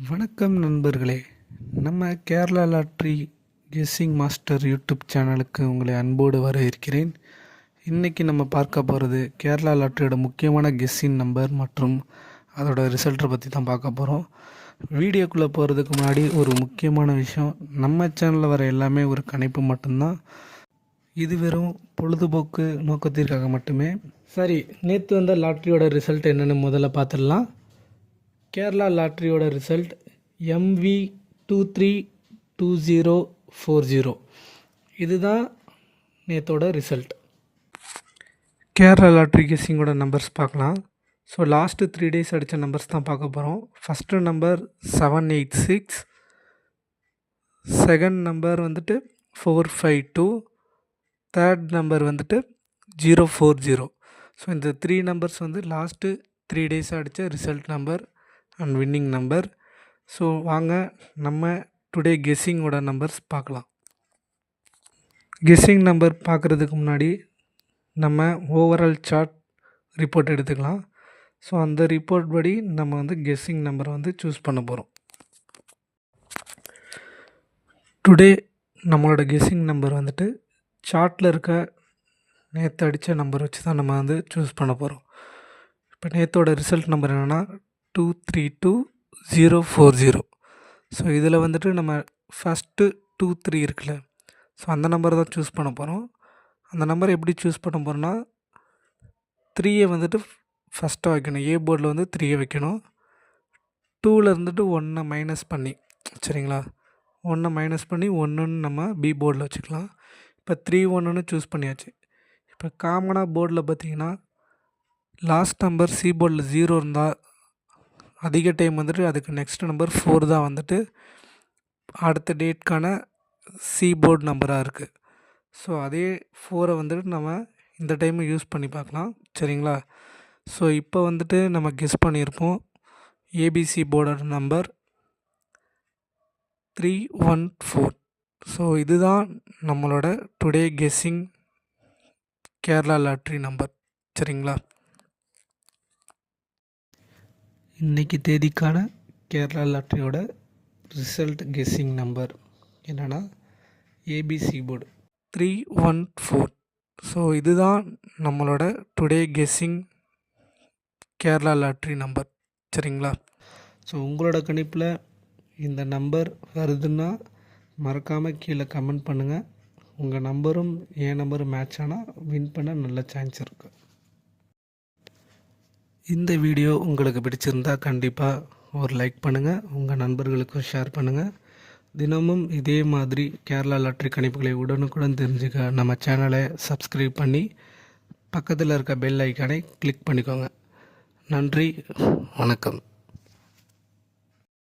வணக்கம் நண்பர்களே. நம்ம Kerala lottery guessing master YouTube சேனலுக்கு உங்களை அன்போடு வரவேற்கிறேன். இன்றைக்கி நம்ம பார்க்க போகிறது கேரளா லாட்ரியோட முக்கியமான கெஸ்ஸிங் நம்பர் மற்றும் அதோட ரிசல்ட்டை பற்றி தான் பார்க்க போகிறோம். வீடியோக்குள்ளே போகிறதுக்கு முன்னாடி ஒரு முக்கியமான விஷயம், நம்ம சேனலில் வர எல்லாமே ஒரு கணிப்பு மட்டும்தான். இது வெறும் பொழுதுபோக்கு நோக்கத்திற்காக மட்டுமே. சரி, நேற்று வந்த லாட்ரியோட ரிசல்ட் என்னென்னு முதல்ல பார்த்துடலாம். கேரளா லாட்ரியோட ரிசல்ட் MV232040. இதுதான் நேற்றோட ரிசல்ட். கேரளா லாட்ரி கெஸ்ஸிங்கோட நம்பர்ஸ் பார்க்கலாம். ஸோ லாஸ்ட்டு 3 days அடித்த நம்பர்ஸ் தான் பார்க்க போகிறோம். First number 786, second number 452, third number 040. So இந்த 3 நம்பர்ஸ் லாஸ்ட்டு 3 days அடித்த result number and winning number. So வாங்க நம்ம டுடே கெஸ்ஸிங்கோட நம்பர்ஸ் பார்க்கலாம். கெஸ்ஸிங் நம்பர் பார்க்குறதுக்கு முன்னாடி நம்ம ஓவரால் சார்ட் ரிப்போர்ட் எடுத்துக்கலாம். ஸோ அந்த ரிப்போர்ட் படி நம்ம கெஸ்ஸிங் நம்பரை சூஸ் பண்ண போகிறோம். டுடே நம்மளோட கெஸ்ஸிங் நம்பர் சார்ட்டில் இருக்க நேற்று அடித்த நம்பர் வச்சு தான் நம்ம சூஸ் பண்ண போகிறோம். இப்போ நேற்றோட ரிசல்ட் நம்பர் என்னென்னா 232040. ஸோ இதில் நம்ம ஃபஸ்ட்டு 23 இருக்குல்ல, ஸோ அந்த நம்பரை தான் சூஸ் பண்ண போகிறோம். அந்த நம்பரை எப்படி சூஸ் பண்ண போகிறோன்னா, 3 ஃபஸ்ட்டாக வைக்கணும். ஏ போர்டில் 3 வைக்கணும். 2ல் 1 மைனஸ் பண்ணி, சரிங்களா, 1 மைனஸ் பண்ணி 1ன்னு நம்ம பி போர்டில் வச்சுக்கலாம். இப்போ 31ன்னு சூஸ் பண்ணியாச்சு. இப்போ காமனாக போர்டில் பார்த்திங்கன்னா லாஸ்ட் நம்பர் சி போர்டில் 0 இருந்தால் அதிக டைம் அதுக்கு நெக்ஸ்ட் நம்பர் 4 தான் அடுத்த டேட்கான சி போர்டு நம்பராக இருக்குது. ஸோ அதே 4 நம்ம இந்த டைம் யூஸ் பண்ணி பார்க்கலாம், சரிங்களா. ஸோ இப்போ நம்ம கெஸ் பண்ணியிருப்போம் ஏபிசி போர்டோட நம்பர் 314. ஸோ இதுதான் நம்மளோட today guessing Kerala lottery number, சரிங்களா. இன்றைக்கி தேதிக்கான கேரளா லாட்ரியோட ரிசல்ட் கெஸ்ஸிங் நம்பர் என்னென்னா ஏபிசி போர்டு 314. ஸோ இதுதான் நம்மளோட today guessing Kerala lottery number, சரிங்களா. ஸோ உங்களோட கணிப்பில் இந்த நம்பர் வருதுன்னா மறக்காமல் கீழே கமெண்ட் பண்ணுங்கள். உங்கள் நம்பரும் என் நம்பரும் மேட்ச் ஆனால் வின் பண்ண நல்ல சான்ஸ் இருக்குது. இந்த வீடியோ உங்களுக்கு பிடிச்சிருந்தால் கண்டிப்பாக ஒரு லைக் பண்ணுங்கள், உங்கள் நண்பர்களுக்கும் ஷேர் பண்ணுங்கள். தினமும் இதே மாதிரி கேரளா லாட்ரி கணிப்புகளை உடனுக்குடன் தெரிஞ்சுக்க நம்ம சேனலை சப்ஸ்கிரைப் பண்ணி பக்கத்தில் இருக்க பெல் ஐக்கானை கிளிக் பண்ணிக்கோங்க. நன்றி, வணக்கம்.